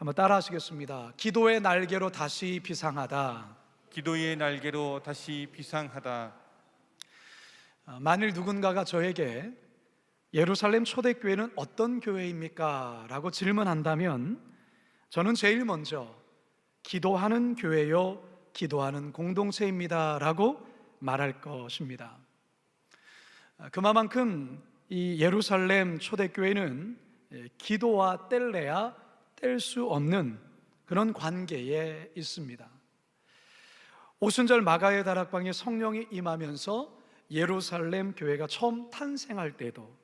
한번 따라 하시겠습니다. 기도의 날개로 다시 비상하다. 기도의 날개로 다시 비상하다. 만일 누군가가 저에게 예루살렘 초대교회는 어떤 교회입니까? 라고 질문한다면 저는 제일 먼저 기도하는 교회요, 기도하는 공동체입니다 라고 말할 것입니다. 그만큼 이 예루살렘 초대교회는 기도와 뗄래야 뗄 수 없는 그런 관계에 있습니다. 오순절 마가의 다락방에 성령이 임하면서 예루살렘 교회가 처음 탄생할 때도,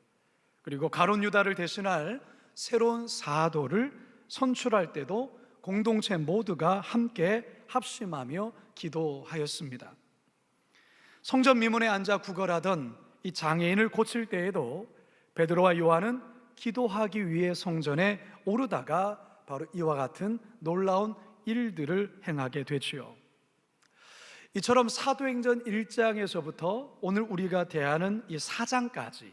그리고 가룟 유다를 대신할 새로운 사도를 선출할 때도 공동체 모두가 함께 합심하며 기도하였습니다. 성전 미문에 앉아 구걸하던 이 장애인을 고칠 때에도 베드로와 요한은 기도하기 위해 성전에 오르다가 바로 이와 같은 놀라운 일들을 행하게 되지요. 이처럼 사도행전 1장에서부터 오늘 우리가 대하는 이 4장까지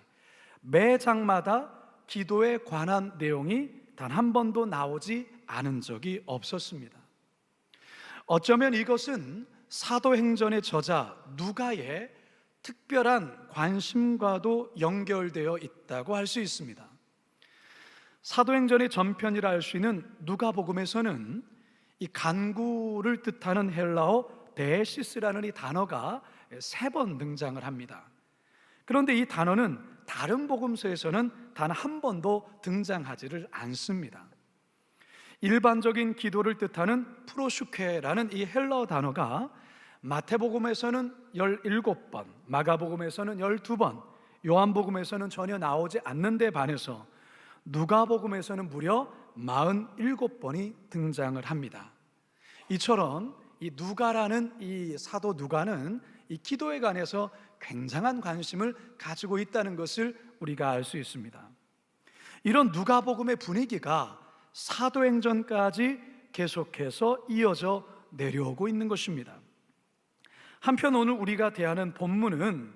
매 장마다 기도에 관한 내용이 단 한 번도 나오지 않은 적이 없었습니다. 어쩌면 이것은 사도행전의 저자 누가의 특별한 관심과도 연결되어 있다고 할 수 있습니다. 사도행전의 전편이라 할 수 있는 누가복음에서는 이 간구를 뜻하는 헬라어 데시스라는 이 단어가 3번 등장을 합니다. 그런데 이 단어는 다른 복음서에서는 단 한 번도 등장하지를 않습니다. 일반적인 기도를 뜻하는 프로슈케라는 이 헬라어 단어가 마태복음에서는 17번, 마가복음에서는 12번, 요한복음에서는 전혀 나오지 않는 데 반해서 누가복음에서는 무려 47번이 등장을 합니다. 이처럼 이 누가라는 이 사도 누가는 이 기도에 관해서 굉장한 관심을 가지고 있다는 것을 우리가 알 수 있습니다. 이런 누가복음의 분위기가 사도행전까지 계속해서 이어져 내려오고 있는 것입니다. 한편 오늘 우리가 대하는 본문은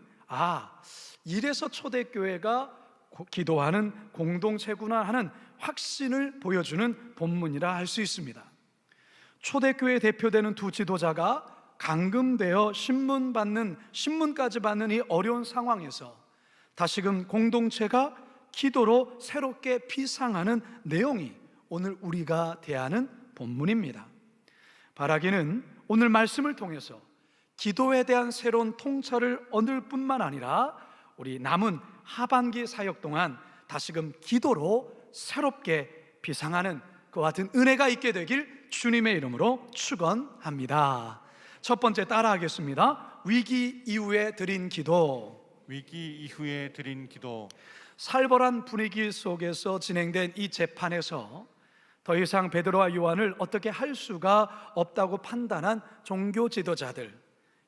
이래서 초대교회가 기도하는 공동체구나 하는 확신을 보여주는 본문이라 할 수 있습니다. 초대교회에 대표되는 두 지도자가 감금되어 신문까지 받는 이 어려운 상황에서 다시금 공동체가 기도로 새롭게 비상하는 내용이 오늘 우리가 대하는 본문입니다. 바라기는 오늘 말씀을 통해서 기도에 대한 새로운 통찰을 얻을 뿐만 아니라 우리 남은 하반기 사역 동안 다시금 기도로 새롭게 비상하는 그와 같은 은혜가 있게 되길 주님의 이름으로 축원합니다. 첫 번째 따라하겠습니다. 위기 이후에 드린 기도. 위기 이후에 드린 기도. 살벌한 분위기 속에서 진행된 이 재판에서 더 이상 베드로와 요한을 어떻게 할 수가 없다고 판단한 종교 지도자들,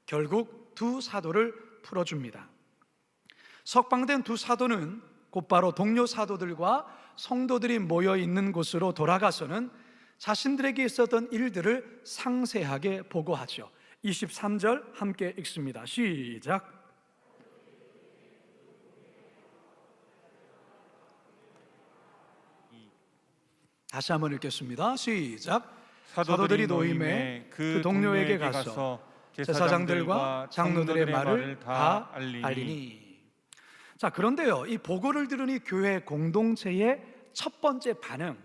결국 두 사도를 풀어줍니다. 석방된 두 사도는 곧바로 동료 사도들과 성도들이 모여 있는 곳으로 돌아가서는 자신들에게 있었던 일들을 상세하게 보고하죠. 23절 함께 읽습니다. 시작. 다시 한번 읽겠습니다. 시작. 사도들이 노임에 그 동료에게 가서 제사장들과 장로들의 말을 다 알리니. 자, 그런데요, 이 보고를 들은 이 교회 공동체의 첫 번째 반응,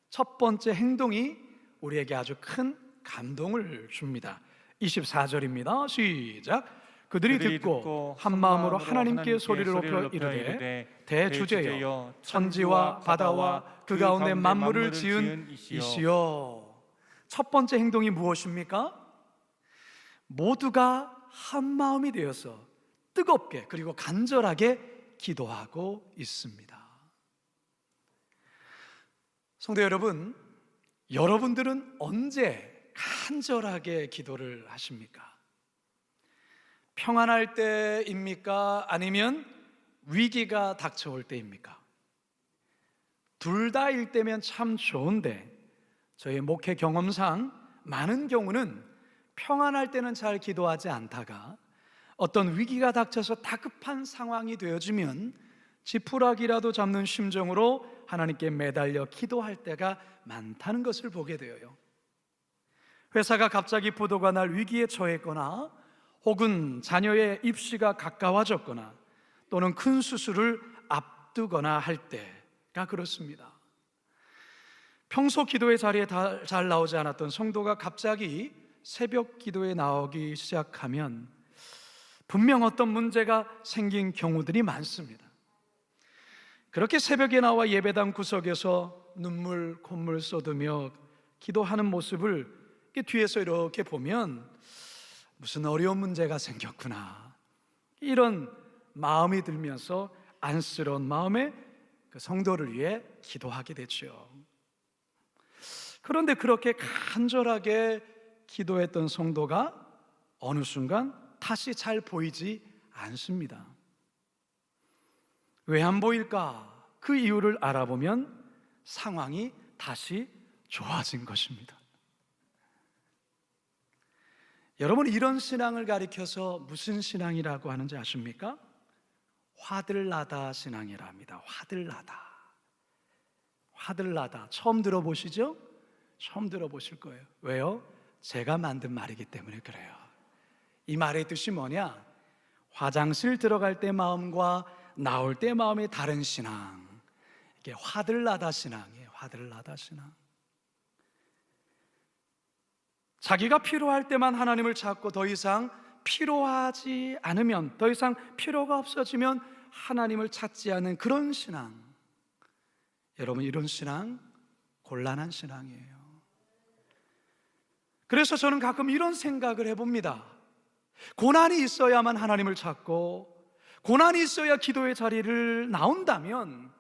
첫 번째 행동이 우리에게 아주 큰 감동을 줍니다. 24절입니다. 시작. 그들이 듣고 한 마음으로 하나님께 소리를 높여 이르되 대주제여 천지와 바다와 그 가운데 만물을 지은 이시여. 첫 번째 행동이 무엇입니까? 모두가 한 마음이 되어서 뜨겁게 그리고 간절하게 기도하고 있습니다. 성도 여러분, 여러분들은 언제 간절하게 기도를 하십니까? 평안할 때입니까? 아니면 위기가 닥쳐올 때입니까? 둘 다일 때면 참 좋은데 저의 목회 경험상 많은 경우는 평안할 때는 잘 기도하지 않다가 어떤 위기가 닥쳐서 다급한 상황이 되어지면 지푸라기라도 잡는 심정으로 하나님께 매달려 기도할 때가 많다는 것을 보게 되어요. 회사가 갑자기 부도가 날 위기에 처했거나, 혹은 자녀의 입시가 가까워졌거나, 또는 큰 수술을 앞두거나 할 때가 그렇습니다. 평소 기도의 자리에 잘 나오지 않았던 성도가 갑자기 새벽 기도에 나오기 시작하면 분명 어떤 문제가 생긴 경우들이 많습니다. 그렇게 새벽에 나와 예배당 구석에서 눈물 콧물 쏟으며 기도하는 모습을 뒤에서 이렇게 보면 무슨 어려운 문제가 생겼구나, 이런 마음이 들면서 안쓰러운 마음에 그 성도를 위해 기도하게 되죠. 그런데 그렇게 간절하게 기도했던 성도가 어느 순간 다시 잘 보이지 않습니다. 왜 안 보일까? 그 이유를 알아보면 상황이 다시 좋아진 것입니다. 여러분, 이런 신앙을 가리켜서 무슨 신앙이라고 하는지 아십니까? 화들나다 신앙이라 합니다. 화들나다. 처음 들어보시죠? 처음 들어보실 거예요. 왜요? 제가 만든 말이기 때문에 그래요. 이 말의 뜻이 뭐냐? 화장실 들어갈 때 마음과 나올 때 마음이 다른 신앙, 이게 화들나다 신앙이에요. 화들나다 신앙. 자기가 필요할 때만 하나님을 찾고 더 이상 필요하지 않으면, 더 이상 필요가 없어지면 하나님을 찾지 않는 그런 신앙. 여러분, 이런 신앙 곤란한 신앙이에요. 그래서 저는 가끔 이런 생각을 해봅니다. 고난이 있어야만 하나님을 찾고, 고난이 있어야 기도의 자리를 나온다면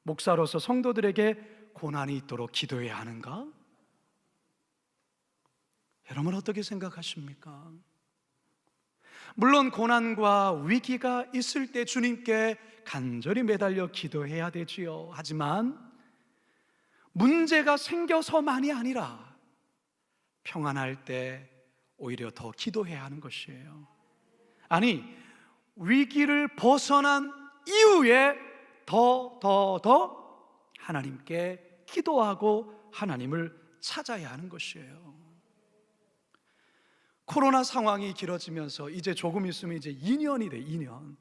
목사로서 성도들에게 고난이 있도록 기도해야 하는가? 여러분, 어떻게 생각하십니까? 물론 고난과 위기가 있을 때 주님께 간절히 매달려 기도해야 되지요. 하지만 문제가 생겨서만이 아니라 평안할 때 오히려 더 기도해야 하는 것이에요. 아니, 위기를 벗어난 이후에 더 하나님께 기도하고 하나님을 찾아야 하는 것이에요. 코로나 상황이 길어지면서 이제 조금 있으면 이제 2년이 돼. 2년.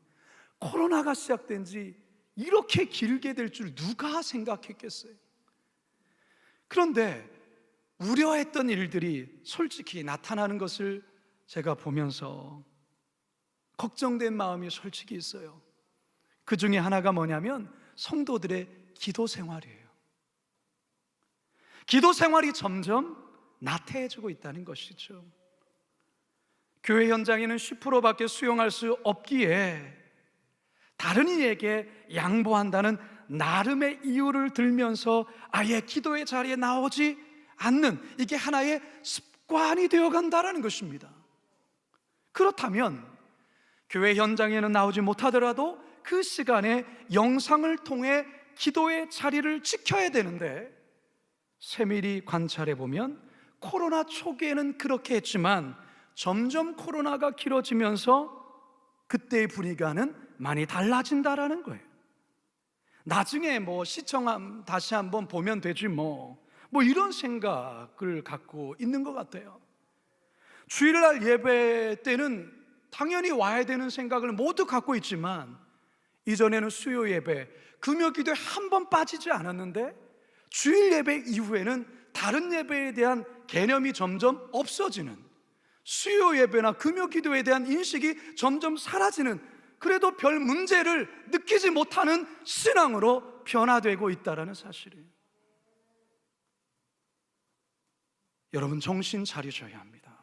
코로나가 시작된 지 이렇게 길게 될 줄 누가 생각했겠어요? 그런데 우려했던 일들이 솔직히 나타나는 것을 제가 보면서 걱정된 마음이 솔직히 있어요. 그 중에 하나가 뭐냐면 성도들의 기도 생활이에요. 기도 생활이 점점 나태해지고 있다는 것이죠. 교회 현장에는 10%밖에 수용할 수 없기에 다른 이에게 양보한다는 나름의 이유를 들면서 아예 기도의 자리에 나오지 않는, 이게 하나의 습관이 되어간다는 것입니다. 그렇다면 교회 현장에는 나오지 못하더라도 그 시간에 영상을 통해 기도의 자리를 지켜야 되는데, 세밀히 관찰해 보면 코로나 초기에는 그렇게 했지만 점점 코로나가 길어지면서 그때의 분위기는 많이 달라진다라는 거예요. 나중에 시청 다시 한번 보면 되지 뭐 이런 생각을 갖고 있는 것 같아요. 주일날 예배 때는 당연히 와야 되는 생각을 모두 갖고 있지만, 이전에는 수요 예배, 금요 기도에 한 번 빠지지 않았는데 주일 예배 이후에는 다른 예배에 대한 개념이 점점 없어지는, 수요 예배나 금요 기도에 대한 인식이 점점 사라지는, 그래도 별 문제를 느끼지 못하는 신앙으로 변화되고 있다는 사실이에요. 여러분, 정신 차리셔야 합니다.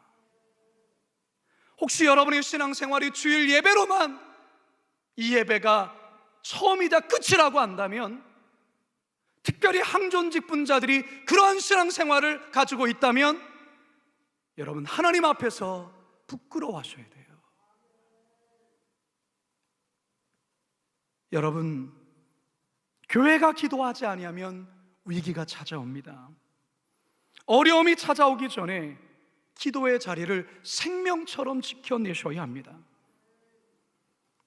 혹시 여러분의 신앙생활이 주일 예배로만, 이 예배가 처음이자 끝이라고 한다면, 특별히 항존직 분자들이 그러한 신앙생활을 가지고 있다면 여러분, 하나님 앞에서 부끄러워하셔야 돼요. 여러분, 교회가 기도하지 아니하면 위기가 찾아옵니다. 어려움이 찾아오기 전에 기도의 자리를 생명처럼 지켜내셔야 합니다.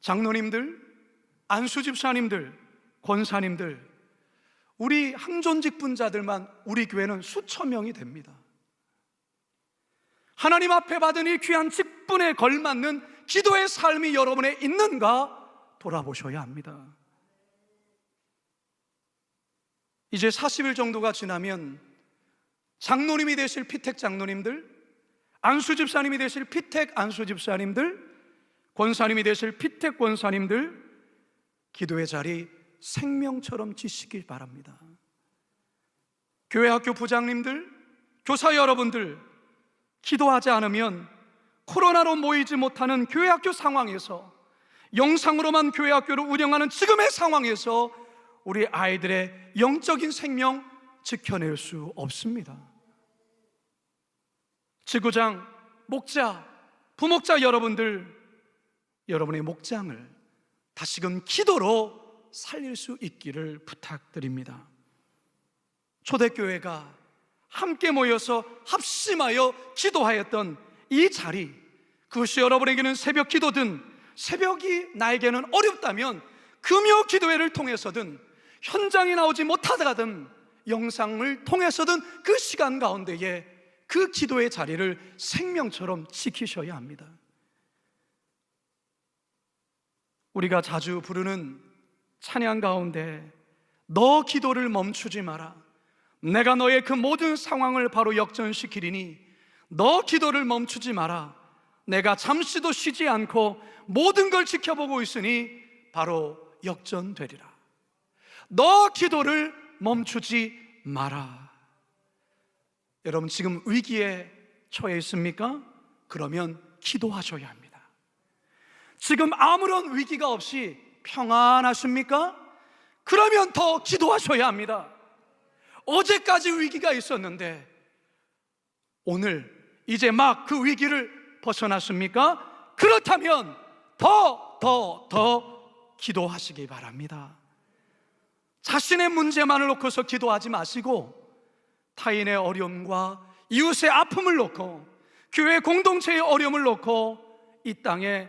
장로님들, 안수 집사님들, 권사님들, 우리 항존 직분자들만 우리 교회는 수천 명이 됩니다. 하나님 앞에 받은 이 귀한 직분에 걸맞는 기도의 삶이 여러분에 있는가 돌아보셔야 합니다. 이제 40일 정도가 지나면 장로님이 되실 피택 장로님들, 안수 집사님이 되실 피택 안수 집사님들, 권사님이 되실 피택 권사님들, 기도의 자리 생명처럼 지시길 바랍니다. 교회 학교 부장님들, 교사 여러분들, 기도하지 않으면 코로나로 모이지 못하는 교회 학교 상황에서, 영상으로만 교회 학교를 운영하는 지금의 상황에서 우리 아이들의 영적인 생명 지켜낼 수 없습니다. 지구장, 목자, 부목자 여러분들, 여러분의 목장을 다시금 기도로 살릴 수 있기를 부탁드립니다. 초대교회가 함께 모여서 합심하여 기도하였던 이 자리, 그것이 여러분에게는 새벽 기도든 새벽이 나에게는 어렵다면 금요 기도회를 통해서든 현장에 나오지 못하다가든 영상을 통해서든 그 시간 가운데에 그 기도의 자리를 생명처럼 지키셔야 합니다. 우리가 자주 부르는 찬양 가운데 너 기도를 멈추지 마라, 내가 너의 그 모든 상황을 바로 역전시키리니 너 기도를 멈추지 마라, 내가 잠시도 쉬지 않고 모든 걸 지켜보고 있으니 바로 역전되리라. 너 기도를 멈추지 마라. 여러분 지금 위기에 처해 있습니까? 그러면 기도하셔야 합니다. 지금 아무런 위기가 없이 평안하십니까? 그러면 더 기도하셔야 합니다. 어제까지 위기가 있었는데 오늘 이제 막 그 위기를 벗어났습니까? 그렇다면 더 기도하시기 바랍니다. 자신의 문제만을 놓고서 기도하지 마시고 타인의 어려움과 이웃의 아픔을 놓고 교회 공동체의 어려움을 놓고 이 땅에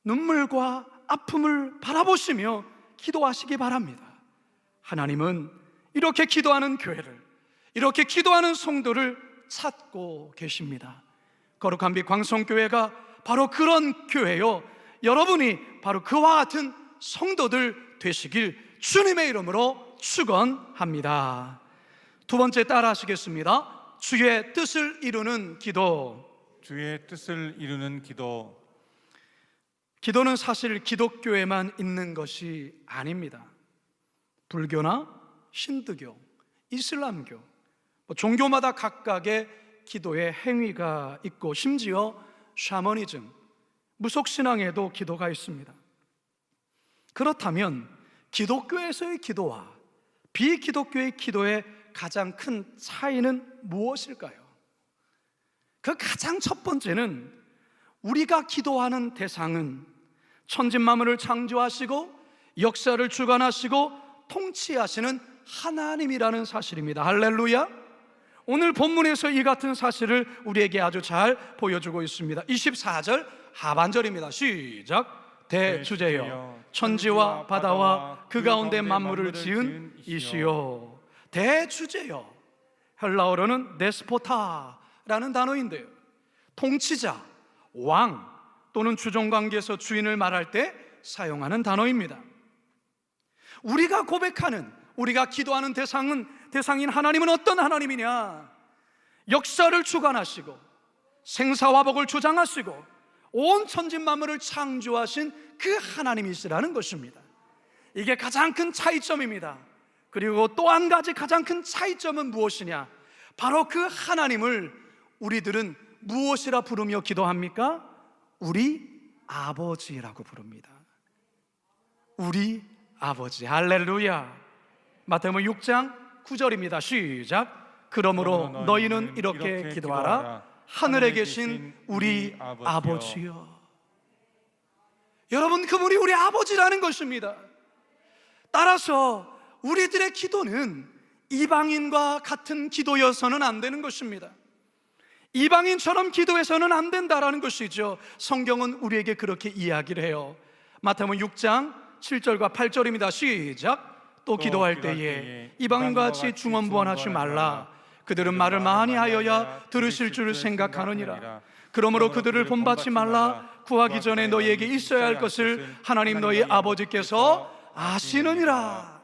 눈물과 아픔을 바라보시며 기도하시기 바랍니다. 하나님은 이렇게 기도하는 교회를, 이렇게 기도하는 성도를 찾고 계십니다. 거룩한 빛 광성교회가 바로 그런 교회요, 여러분이 바로 그와 같은 성도들 되시길 주님의 이름으로 축원합니다. 두 번째 따라 하시겠습니다. 주의 뜻을 이루는 기도. 주의 뜻을 이루는 기도. 기도는 사실 기독교에만 있는 것이 아닙니다. 불교나 힌두교, 이슬람교, 종교마다 각각의 기도의 행위가 있고 심지어 샤머니즘, 무속신앙에도 기도가 있습니다. 그렇다면 기독교에서의 기도와 비기독교의 기도의 가장 큰 차이는 무엇일까요? 그 가장 첫 번째는 우리가 기도하는 대상은 천진만물을 창조하시고 역사를 주관하시고 통치하시는 하나님이라는 사실입니다. 할렐루야. 오늘 본문에서 이 같은 사실을 우리에게 아주 잘 보여주고 있습니다. 24절 하반절입니다. 시작. 대주제여 천지와 바다와 그 가운데 만물을 지은 이시여. 대주제여, 헬라어로는 데스포타라는 단어인데요, 통치자, 왕 또는 주종관계에서 주인을 말할 때 사용하는 단어입니다. 우리가 고백하는, 우리가 기도하는 대상인 하나님은 어떤 하나님이냐? 역사를 주관하시고 생사화복을 주장하시고 온 천지 만물을 창조하신 그 하나님이시라는 것입니다. 이게 가장 큰 차이점입니다. 그리고 또 한 가지 가장 큰 차이점은 무엇이냐? 바로 그 하나님을 우리들은 무엇이라 부르며 기도합니까? 우리 아버지라고 부릅니다. 우리 아버지. 할렐루야. 마태복음 6장 9절입니다. 시작. 그러므로 너희는 이렇게 기도하라. 하늘에 계신 우리 아버지여. 여러분, 그분이 우리 아버지라는 것입니다. 따라서 우리들의 기도는 이방인과 같은 기도여서는 안 되는 것입니다. 이방인처럼 기도해서는 안 된다라는 것이죠. 성경은 우리에게 그렇게 이야기를 해요. 마태복음 6장 7절과 8절입니다. 시작. 또 기도할 때에 이방인과 같이 중언부언하지 말라. 그들은 말을 많이 하여야 들으실 줄 생각하느니라. 그러므로 그들을 본받지 말라. 구하기 전에 너희에게 있어야 할 것을 하나님 너희 아버지께서 아시느니라.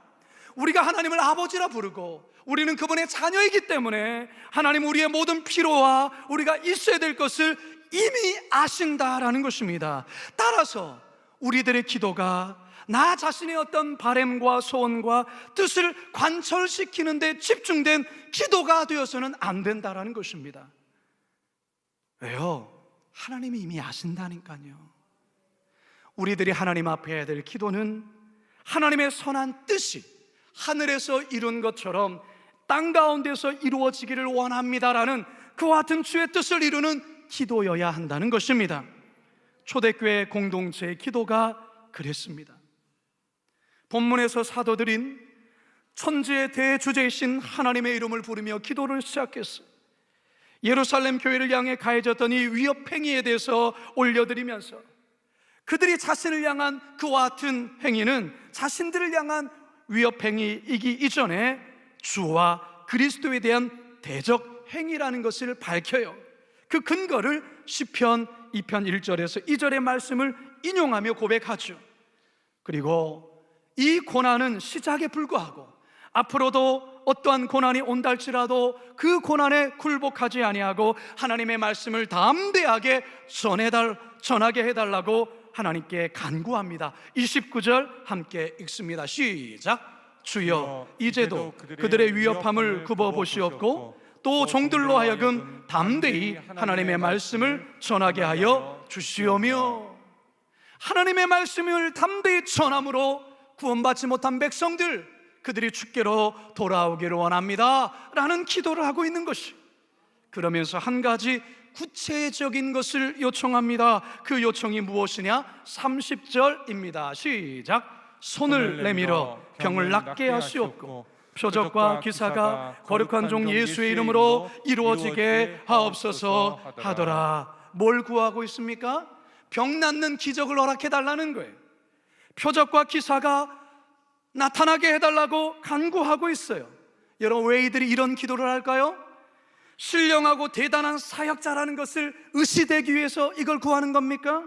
우리가 하나님을 아버지라 부르고 우리는 그분의 자녀이기 때문에 하나님 우리의 모든 필요와 우리가 있어야 될 것을 이미 아신다라는 것입니다. 따라서 우리들의 기도가 나 자신의 어떤 바램과 소원과 뜻을 관철시키는 데 집중된 기도가 되어서는 안 된다라는 것입니다. 왜요? 하나님이 이미 아신다니까요. 우리들이 하나님 앞에 해야 될 기도는 하나님의 선한 뜻이 하늘에서 이룬 것처럼 땅 가운데서 이루어지기를 원합니다라는 그와 같은 주의 뜻을 이루는 기도여야 한다는 것입니다. 초대교회 공동체의 기도가 그랬습니다. 본문에서 사도들인 천지의 대주제이신 하나님의 이름을 부르며 기도를 시작했어요. 예루살렘 교회를 향해 가해졌던 이 위협 행위에 대해서 올려드리면서 그들이 자신을 향한 그와 같은 행위는 자신들을 향한 위협 행위이기 이전에 주와 그리스도에 대한 대적 행위라는 것을 밝혀요. 그 근거를 시편 2편 1절에서 2절의 말씀을 인용하며 고백하죠. 그리고 이 고난은 시작에 불과하고 앞으로도 어떠한 고난이 온다 할지라도 그 고난에 굴복하지 아니하고 하나님의 말씀을 담대하게 전하게 해달라고 하나님께 간구합니다. 29절 함께 읽습니다. 시작. 주여 이제도 그들의 위협함을 굽어보시옵고 또 종들로 하여금 담대히 하나님의 말씀을 전하게 하여 주시오며, 하나님의 말씀을 담대히 전함으로 구원받지 못한 백성들, 그들이 주께로 돌아오기를 원합니다 라는 기도를 하고 있는 것이, 그러면서 한 가지 구체적인 것을 요청합니다. 그 요청이 무엇이냐? 30절입니다. 시작. 손을 내밀어 병을 낫게 하시옵고 표적과 기사가 거룩한 종 예수의 이름으로 이루어지게 하옵소서 하더라. 뭘 구하고 있습니까? 병 낫는 기적을 허락해 달라는 거예요. 표적과 기사가 나타나게 해달라고 간구하고 있어요. 여러분, 왜 이들이 이런 기도를 할까요? 신령하고 대단한 사역자라는 것을 의시되기 위해서 이걸 구하는 겁니까?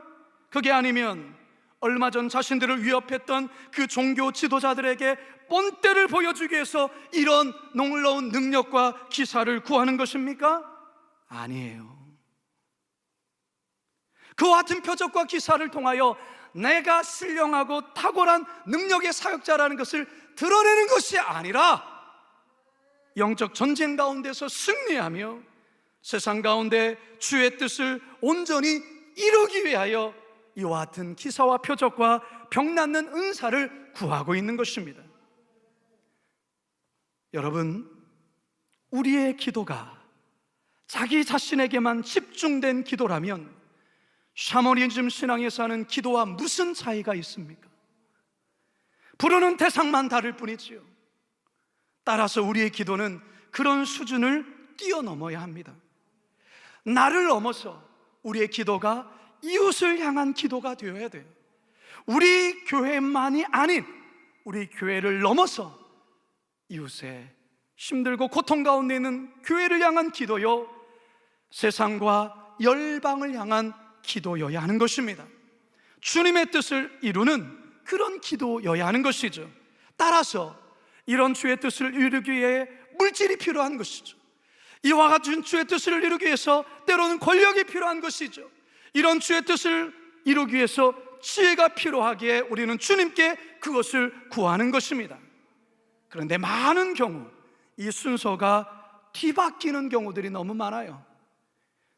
그게 아니면 얼마 전 자신들을 위협했던 그 종교 지도자들에게 본때를 보여주기 위해서 이런 놀라운 능력과 기사를 구하는 것입니까? 아니에요. 그와 같은 표적과 기사를 통하여 내가 신령하고 탁월한 능력의 사역자라는 것을 드러내는 것이 아니라 영적 전쟁 가운데서 승리하며 세상 가운데 주의 뜻을 온전히 이루기 위하여 이와 같은 기사와 표적과 병 낫는 은사를 구하고 있는 것입니다. 여러분, 우리의 기도가 자기 자신에게만 집중된 기도라면 샤머니즘 신앙에서 하는 기도와 무슨 차이가 있습니까? 부르는 대상만 다를 뿐이지요. 따라서 우리의 기도는 그런 수준을 뛰어넘어야 합니다. 나를 넘어서 우리의 기도가 이웃을 향한 기도가 되어야 돼요. 우리 교회만이 아닌 우리 교회를 넘어서 이웃의 힘들고 고통 가운데 있는 교회를 향한 기도요, 세상과 열방을 향한 기도여야 하는 것입니다. 주님의 뜻을 이루는 그런 기도여야 하는 것이죠. 따라서 이런 주의 뜻을 이루기 위해 물질이 필요한 것이죠. 이와 같은 주의 뜻을 이루기 위해서 때로는 권력이 필요한 것이죠. 이런 주의 뜻을 이루기 위해서 지혜가 필요하기에 우리는 주님께 그것을 구하는 것입니다. 그런데 많은 경우 이 순서가 뒤바뀌는 경우들이 너무 많아요.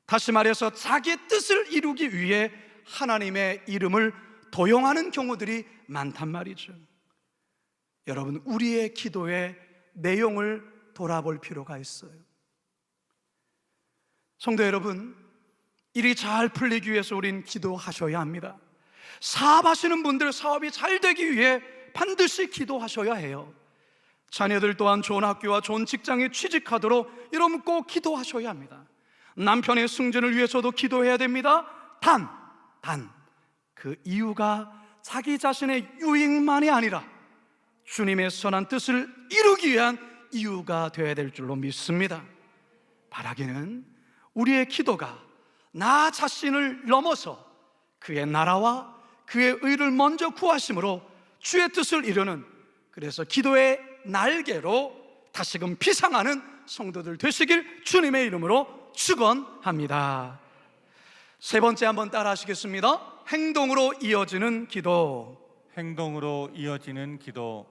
다시 말해서 자기의 뜻을 이루기 위해 하나님의 이름을 도용하는 경우들이 많단 말이죠. 여러분, 우리의 기도의 내용을 돌아볼 필요가 있어요. 성도 여러분, 일이 잘 풀리기 위해서 우린 기도하셔야 합니다. 사업하시는 분들, 사업이 잘 되기 위해 반드시 기도하셔야 해요. 자녀들 또한 좋은 학교와 좋은 직장에 취직하도록 여러분 꼭 기도하셔야 합니다. 남편의 승진을 위해서도 기도해야 됩니다. 단 그 이유가 자기 자신의 유익만이 아니라 주님의 선한 뜻을 이루기 위한 이유가 되어야 될 줄로 믿습니다. 바라기는 우리의 기도가 나 자신을 넘어서 그의 나라와 그의 의를 먼저 구하심으로 주의 뜻을 이루는, 그래서 기도의 날개로 다시금 피상하는 성도들 되시길 주님의 이름으로 축원합니다. 세 번째 한번 따라 하시겠습니다. 행동으로 이어지는 기도. 행동으로 이어지는 기도.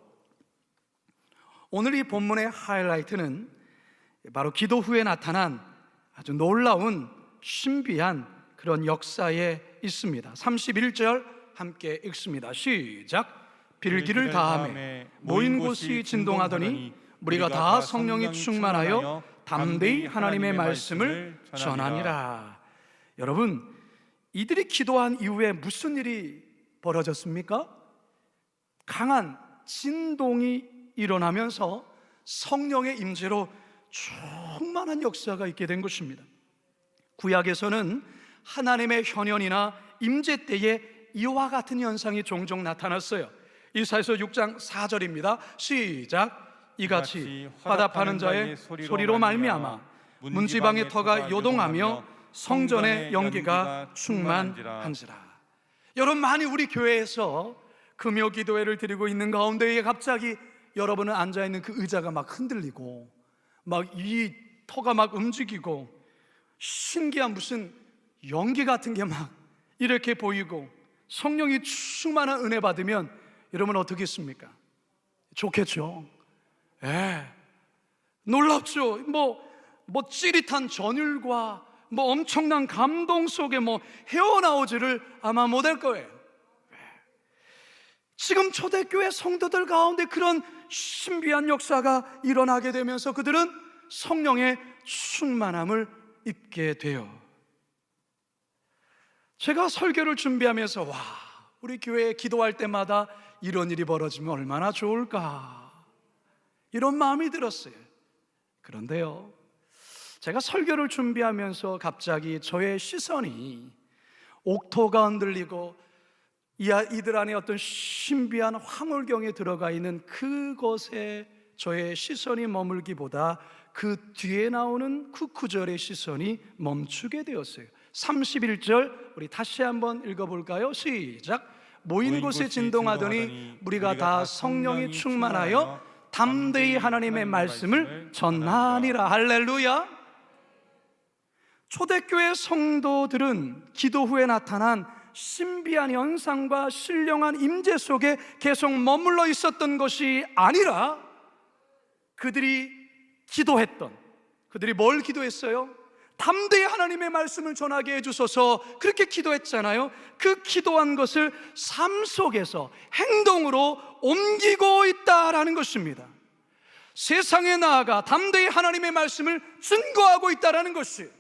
오늘 이 본문의 하이라이트는 바로 기도 후에 나타난 아주 놀라운 신비한 그런 역사에 있습니다. 31절 함께 읽습니다. 시작. 빌기를 다하매 모인 곳이 진동하더니 무리가 다 성령이 충만하여 담대히 하나님의 말씀을 전하니라. 여러분, 이들이 기도한 이후에 무슨 일이 벌어졌습니까? 강한 진동이 일어나면서 성령의 임재로 충만한 역사가 있게 된 것입니다. 구약에서는 하나님의 현현이나 임재 때에 이와 같은 현상이 종종 나타났어요. 이사야서 6장 4절입니다. 시작. 이같이 화답하는 자의 소리로 말미암아 문지방의 터가 요동하며 성전의 연기가 충만한지라. 여러분, 많이 우리 교회에서 금요 기도회를 드리고 있는 가운데에 갑자기 여러분은 앉아있는 그 의자가 막 흔들리고 막 이 터가 막 움직이고 신기한 무슨 연기 같은 게 막 이렇게 보이고 성령이 충만한 은혜 받으면 여러분 어떻겠습니까? 좋겠죠. 놀랍죠. 뭐 찌릿한 전율과 뭐 엄청난 감동 속에 뭐 헤어나오지를 아마 못할 거예요. 지금 초대교회 성도들 가운데 그런 신비한 역사가 일어나게 되면서 그들은 성령의 충만함을 입게 돼요. 제가 설교를 준비하면서 와, 우리 교회에 기도할 때마다 이런 일이 벌어지면 얼마나 좋을까, 이런 마음이 들었어요. 그런데요, 제가 설교를 준비하면서 갑자기 저의 시선이 옥토가 흔들리고 이들 안에 어떤 신비한 황홀경에 들어가 있는 그것에 저의 시선이 머물기보다 그 뒤에 나오는 그 구절의 시선이 멈추게 되었어요. 31절 우리 다시 한번 읽어볼까요? 시작. 모인 곳에 진동하더니 우리가 다 성령이 충만하여 담대히 하나님의 말씀을 전하니라. 할렐루야. 초대교회 성도들은 기도 후에 나타난 신비한 현상과 신령한 임재 속에 계속 머물러 있었던 것이 아니라 그들이 뭘 기도했어요? 담대히 하나님의 말씀을 전하게 해주소서, 그렇게 기도했잖아요. 그 기도한 것을 삶 속에서 행동으로 옮기고 있다라는 것입니다. 세상에 나아가 담대히 하나님의 말씀을 증거하고 있다라는 것이,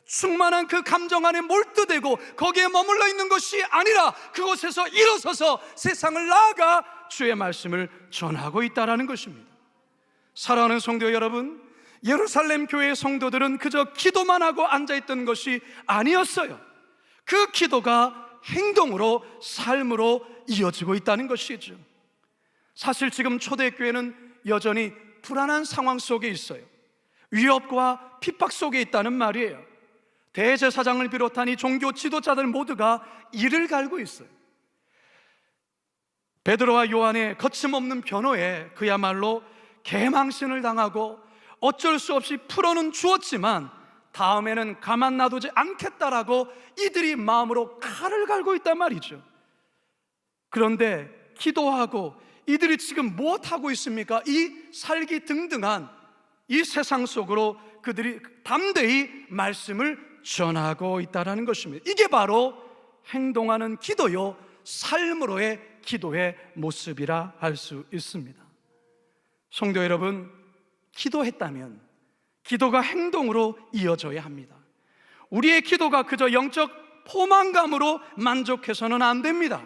충만한 그 감정 안에 몰두되고 거기에 머물러 있는 것이 아니라 그곳에서 일어서서 세상을 나아가 주의 말씀을 전하고 있다라는 것입니다. 사랑하는 성도 여러분, 예루살렘 교회의 성도들은 그저 기도만 하고 앉아있던 것이 아니었어요. 그 기도가 행동으로, 삶으로 이어지고 있다는 것이죠. 사실 지금 초대교회는 여전히 불안한 상황 속에 있어요. 위협과 핍박 속에 있다는 말이에요. 대제사장을 비롯한 이 종교 지도자들 모두가 이를 갈고 있어요. 베드로와 요한의 거침없는 변호에 그야말로 개망신을 당하고 어쩔 수 없이 풀어는 주었지만 다음에는 가만 놔두지 않겠다라고 이들이 마음으로 칼을 갈고 있단 말이죠. 그런데 기도하고 이들이 지금 무엇하고 있습니까? 이 살기등등한 이 세상 속으로 그들이 담대히 말씀을 전하고 있다는 것입니다. 이게 바로 행동하는 기도요, 삶으로의 기도의 모습이라 할 수 있습니다. 성도 여러분, 기도했다면 기도가 행동으로 이어져야 합니다. 우리의 기도가 그저 영적 포만감으로 만족해서는 안 됩니다.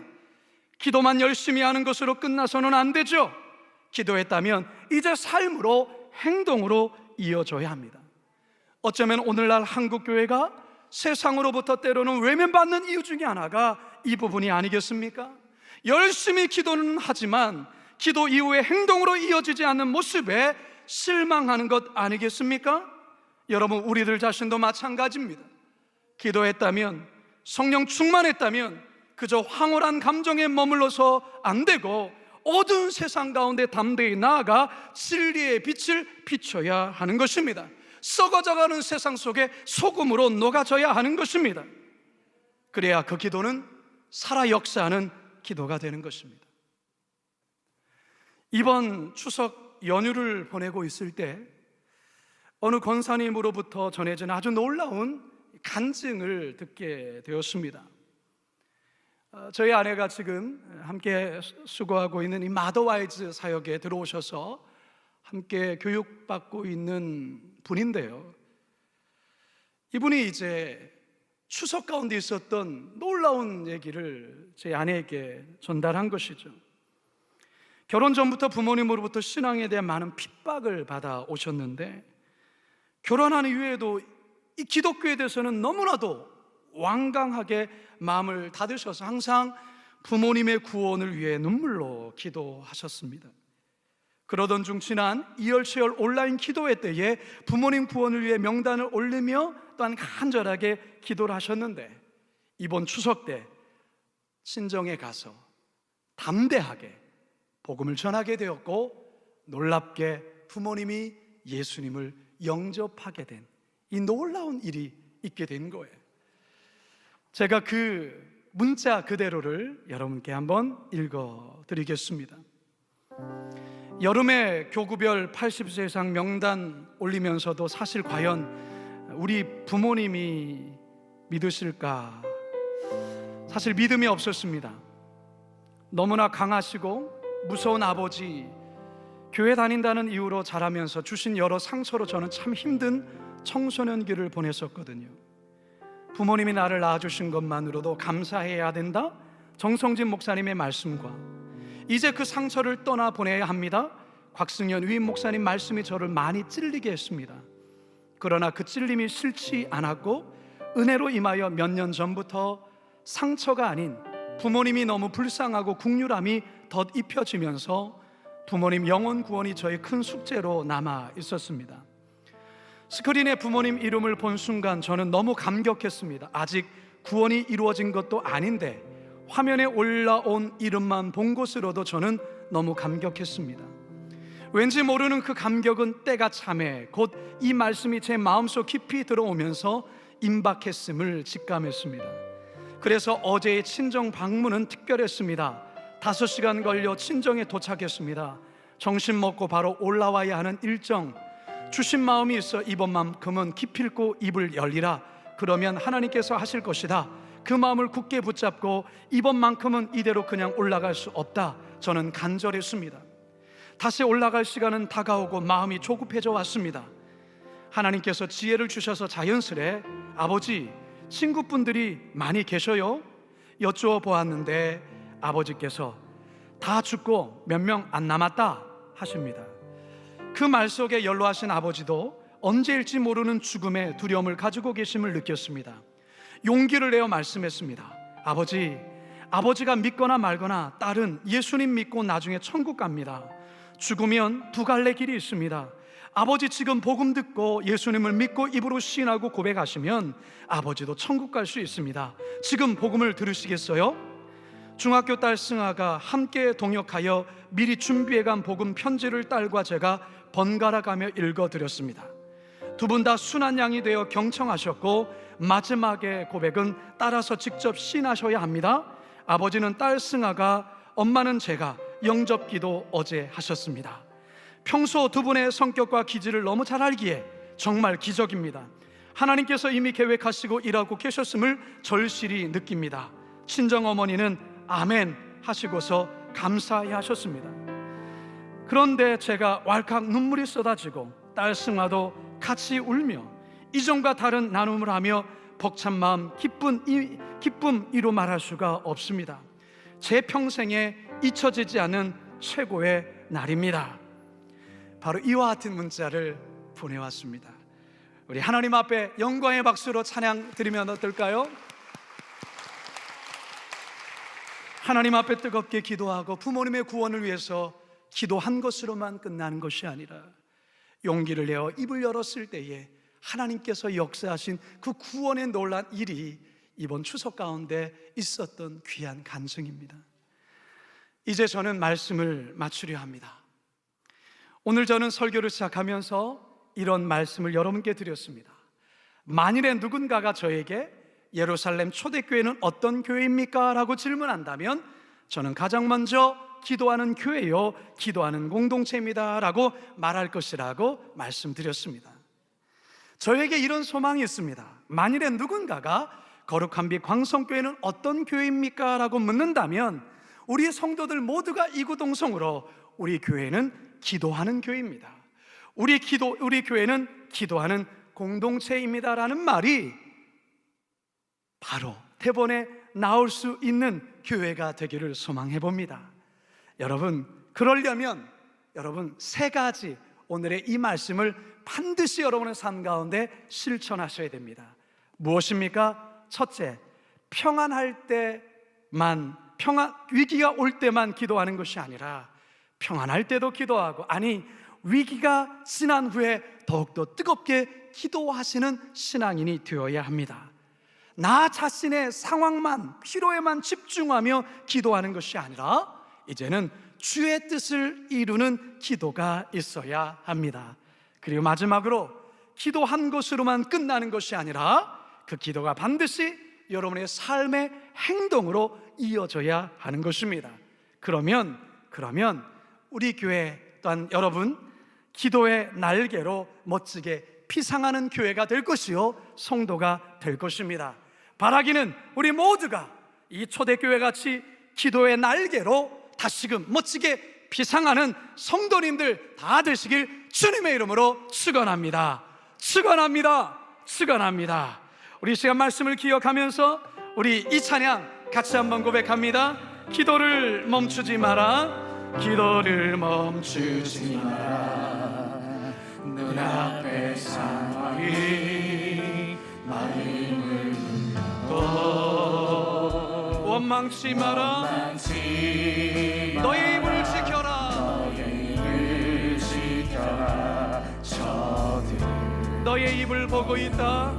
기도만 열심히 하는 것으로 끝나서는 안 되죠. 기도했다면 이제 삶으로, 행동으로 이어져야 합니다. 어쩌면 오늘날 한국교회가 세상으로부터 때로는 외면받는 이유 중에 하나가 이 부분이 아니겠습니까? 열심히 기도는 하지만 기도 이후에 행동으로 이어지지 않는 모습에 실망하는 것 아니겠습니까? 여러분, 우리들 자신도 마찬가지입니다. 기도했다면, 성령 충만했다면 그저 황홀한 감정에 머물러서 안 되고 어두운 세상 가운데 담대히 나아가 진리의 빛을 비춰야 하는 것입니다. 썩어져가는 세상 속에 소금으로 녹아져야 하는 것입니다. 그래야 그 기도는 살아 역사하는 기도가 되는 것입니다. 이번 추석 연휴를 보내고 있을 때 어느 권사님으로부터 전해진 아주 놀라운 간증을 듣게 되었습니다. 저희 아내가 지금 함께 수고하고 있는 이 마더와이즈 사역에 들어오셔서 함께 교육받고 있는 분인데요, 이분이 이제 추석 가운데 있었던 놀라운 얘기를 제 아내에게 전달한 것이죠. 결혼 전부터 부모님으로부터 신앙에 대한 많은 핍박을 받아 오셨는데, 결혼한 이후에도 이 기독교에 대해서는 너무나도 완강하게 마음을 닫으셔서 항상 부모님의 구원을 위해 눈물로 기도하셨습니다. 그러던 중 지난 이열치열 온라인 기도회 때에 부모님 구원을 위해 명단을 올리며 또한 간절하게 기도를 하셨는데, 이번 추석 때 친정에 가서 담대하게 복음을 전하게 되었고, 놀랍게 부모님이 예수님을 영접하게 된 이 놀라운 일이 있게 된 거예요. 제가 그 문자 그대로를 여러분께 한번 읽어드리겠습니다. 여름에 교구별 80세 이상 명단 올리면서도 사실 과연 우리 부모님이 믿으실까? 사실 믿음이 없었습니다. 너무나 강하시고 무서운 아버지, 교회 다닌다는 이유로 자라면서 주신 여러 상처로 저는 참 힘든 청소년기를 보냈었거든요. 부모님이 나를 낳아주신 것만으로도 감사해야 된다? 정성진 목사님의 말씀과 이제 그 상처를 떠나보내야 합니다, 곽승현 위임 목사님 말씀이 저를 많이 찔리게 했습니다. 그러나 그 찔림이 싫지 않았고 은혜로 임하여 몇 년 전부터 상처가 아닌 부모님이 너무 불쌍하고 국률함이 덧입혀지면서 부모님 영혼 구원이 저의 큰 숙제로 남아 있었습니다. 스크린에 부모님 이름을 본 순간 저는 너무 감격했습니다. 아직 구원이 이루어진 것도 아닌데 화면에 올라온 이름만 본 것으로도 저는 너무 감격했습니다. 왠지 모르는 그 감격은 때가 참에 곧 이 말씀이 제 마음속 깊이 들어오면서 임박했음을 직감했습니다. 그래서 어제의 친정 방문은 특별했습니다. 5시간 걸려 친정에 도착했습니다. 점심 먹고 바로 올라와야 하는 일정, 주신 마음이 있어 이번만큼은 기필코 입을 열리라, 그러면 하나님께서 하실 것이다, 그 마음을 굳게 붙잡고 이번만큼은 이대로 그냥 올라갈 수 없다, 저는 간절했습니다. 다시 올라갈 시간은 다가오고 마음이 조급해져 왔습니다. 하나님께서 지혜를 주셔서 자연스레 아버지, 친구분들이 많이 계셔요? 여쭈어 보았는데 아버지께서 다 죽고 몇 명 안 남았다 하십니다. 그 말 속에 연로하신 아버지도 언제일지 모르는 죽음의 두려움을 가지고 계심을 느꼈습니다. 용기를 내어 말씀했습니다. 아버지가 믿거나 말거나 딸은 예수님 믿고 나중에 천국 갑니다. 죽으면 두 갈래 길이 있습니다. 아버지 지금 복음 듣고 예수님을 믿고 입으로 시인하고 고백하시면 아버지도 천국 갈 수 있습니다. 지금 복음을 들으시겠어요? 중학교 딸 승아가 함께 동역하여 미리 준비해간 복음 편지를 딸과 제가 번갈아 가며 읽어드렸습니다. 두 분 다 순한 양이 되어 경청하셨고 마지막에 고백은 따라서 직접 시인하셔야 합니다. 아버지는 딸 승아가, 엄마는 제가 영접기도 어제 하셨습니다. 평소 두 분의 성격과 기질을 너무 잘 알기에 정말 기적입니다. 하나님께서 이미 계획하시고 일하고 계셨음을 절실히 느낍니다. 친정어머니는 아멘 하시고서 감사해 하셨습니다. 그런데 제가 왈칵 눈물이 쏟아지고 딸 승아도 같이 울며 이전과 다른 나눔을 하며 벅찬 마음, 기쁨 이루 말할 수가 없습니다. 제 평생에 잊혀지지 않은 최고의 날입니다. 바로 이와 같은 문자를 보내왔습니다. 우리 하나님 앞에 영광의 박수로 찬양 드리면 어떨까요? 하나님 앞에 뜨겁게 기도하고 부모님의 구원을 위해서 기도한 것으로만 끝나는 것이 아니라 용기를 내어 입을 열었을 때에 하나님께서 역사하신 그 구원의 놀란 일이 이번 추석 가운데 있었던 귀한 간증입니다. 이제 저는 말씀을 마치려 합니다. 오늘 저는 설교를 시작하면서 이런 말씀을 여러분께 드렸습니다. 만일에 누군가가 저에게 예루살렘 초대교회는 어떤 교회입니까? 라고 질문한다면 저는 가장 먼저 기도하는 교회요, 기도하는 공동체입니다 라고 말할 것이라고 말씀드렸습니다. 저에게 이런 소망이 있습니다. 만일에 누군가가 거룩한 빛 광성교회는 어떤 교회입니까? 라고 묻는다면 우리 성도들 모두가 이구동성으로 우리 교회는 기도하는 교회입니다. 우리 교회는 기도하는 공동체입니다 라는 말이 바로 대본에 나올 수 있는 교회가 되기를 소망해 봅니다. 여러분, 그러려면 여러분 세 가지 오늘의 이 말씀을 반드시 여러분의 삶 가운데 실천하셔야 됩니다. 무엇입니까? 첫째, 위기가 올 때만 기도하는 것이 아니라 평안할 때도 기도하고, 아니 위기가 지난 후에 더욱더 뜨겁게 기도하시는 신앙인이 되어야 합니다. 나 자신의 상황만, 필요에만 집중하며 기도하는 것이 아니라 이제는 주의 뜻을 이루는 기도가 있어야 합니다. 그리고 마지막으로 기도한 것으로만 끝나는 것이 아니라 그 기도가 반드시 여러분의 삶의 행동으로 이어져야 하는 것입니다. 그러면 우리 교회 또한 여러분 기도의 날개로 멋지게 피상하는 교회가 될 것이요, 성도가 될 것입니다. 바라기는 우리 모두가 이 초대교회 같이 기도의 날개로 다시금 멋지게 피상하는 성도님들 다 되시길 주님의 이름으로 축원합니다. 축원합니다. 우리 시간 말씀을 기억하면서 우리 이 찬양 같이 한번 고백합니다. 기도를 멈추지 마라, 기도를 멈추지 마라. 눈앞의 상황이 마음을 또 원망치 마라. 너의 입을 지켜라. 너의 입을 보고 있다.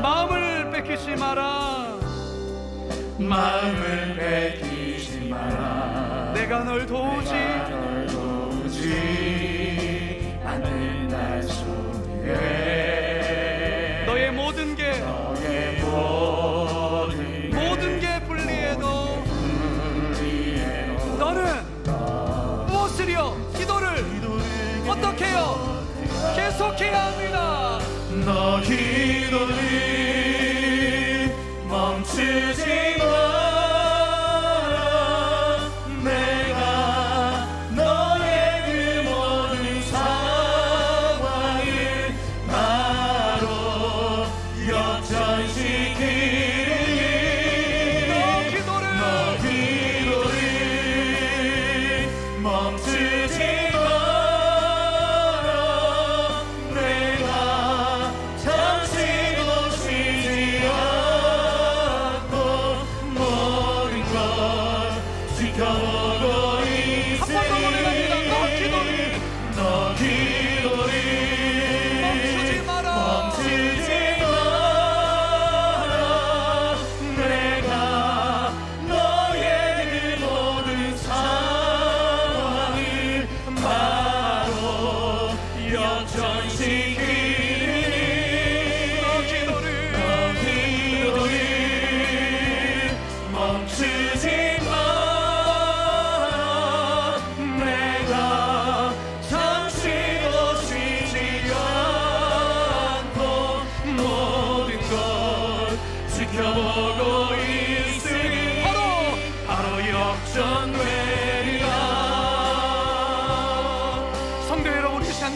마음을 뺏기지 마라. 내가 널 도우지 않는다 소리에 너의 모든 게 불리해도 너는 무엇을요? 기도를 어떻게 해요? 계속해야 합니다. 너 기도를 멈추지 마라. 내가 너의 그 모든 상황을 바로 역전시키리. 너 기도를 멈추지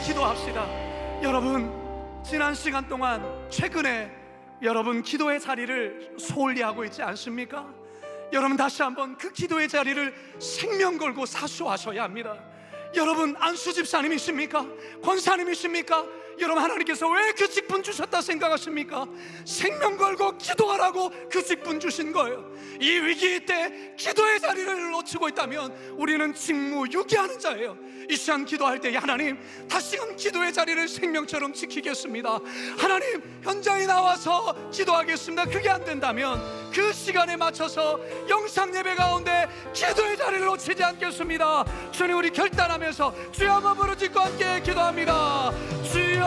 기도합시다. 여러분, 지난 시간 동안 최근에 여러분 기도의 자리를 소홀히 하고 있지 않습니까? 여러분 다시 한번 그 기도의 자리를 생명 걸고 사수하셔야 합니다. 여러분 안수 집사님이십니까? 권사님이십니까? 여러분, 하나님께서 왜 그 직분 주셨다 생각하십니까? 생명 걸고 기도하라고 그 직분 주신 거예요. 이 위기 때 기도의 자리를 놓치고 있다면 우리는 직무유기하는 자예요. 이 시간 기도할 때 하나님, 다시금 기도의 자리를 생명처럼 지키겠습니다. 하나님, 현장에 나와서 기도하겠습니다. 그게 안 된다면 그 시간에 맞춰서 영상 예배 가운데 기도의 자리를 놓치지 않겠습니다. 주님, 우리 결단하면서 주여 한번 부르짖고 함께 기도합니다. 주여,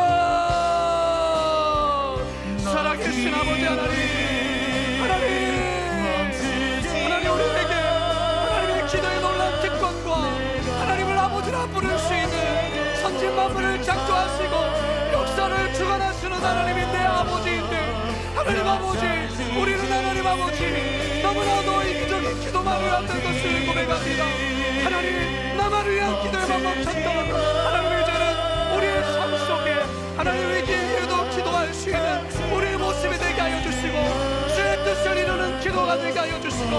살아계신 아버지 하나님, 하나님 우리에게 하나님의 기도의 놀라운 특권과 하나님을 아버지라 부를 수 있는 선진 만물을 창조하시고 역사를 주관하시는 하나님인데, 아버지인데, 하나님 아버지, 우리는 하나님 아버지 너무나도 이기적인 기도만 해왔던 것을 고백합니다. 하나님, 나만을 위한 기도에만 멈췄던 하나님, 이제는 우리의 삶 속에 하나님 위기에도 기도할 수 있는 우리의 모습이 되게 하여 주시고, 주의 뜻을 이루는 기도가 되게 하여 주시고,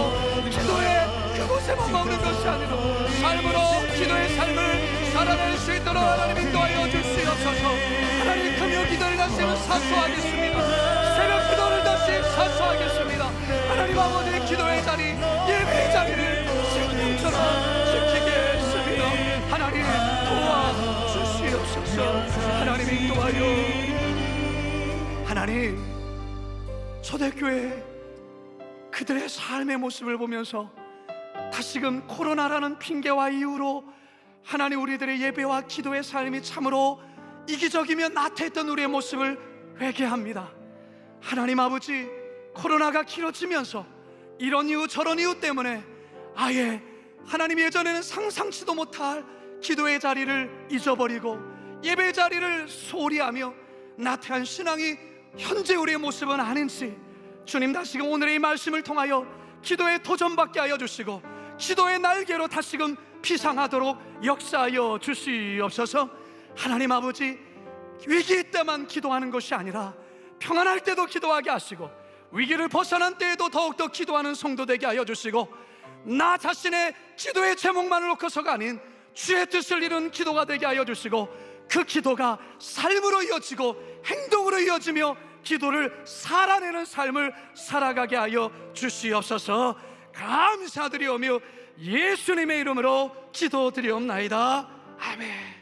기도의 그곳에만 머무는 것이 아니라 삶으로 기도의 삶을 살아낼 수 있도록 하나님 인도하여 주시옵소서. 하나님, 금요 기도를 다시는 사수하겠습니다. 새벽 기도를 다시 사수하겠습니다. 하나님 아버지의 기도의 자리, 예배의 자리를 생명처럼 지키겠습니다. 하나님 도와주시옵소서. 하나님 인도하여. 하나님, 초대교회 그들의 삶의 모습을 보면서 다시금 코로나라는 핑계와 이유로 하나님, 우리들의 예배와 기도의 삶이 참으로 이기적이며 나태했던 우리의 모습을 회개합니다. 하나님 아버지, 코로나가 길어지면서 이런 이유 저런 이유 때문에 아예 하나님, 예전에는 상상치도 못할 기도의 자리를 잊어버리고 예배의 자리를 소홀히 하며 나태한 신앙이 현재 우리의 모습은 아닌지, 주님 다시금 오늘의 이 말씀을 통하여 기도에 도전받게 하여 주시고 기도의 날개로 다시금 피상하도록 역사하여 주시옵소서. 하나님 아버지, 위기 때만 기도하는 것이 아니라 평안할 때도 기도하게 하시고 위기를 벗어난 때에도 더욱더 기도하는 성도 되게 하여 주시고, 나 자신의 기도의 제목만을 놓고서가 아닌 주의 뜻을 이룬 기도가 되게 하여 주시고, 그 기도가 삶으로 이어지고 행동으로 이어지며 기도를 살아내는 삶을 살아가게 하여 주시옵소서. 감사드리오며 예수님의 이름으로 기도드리옵나이다. 아멘.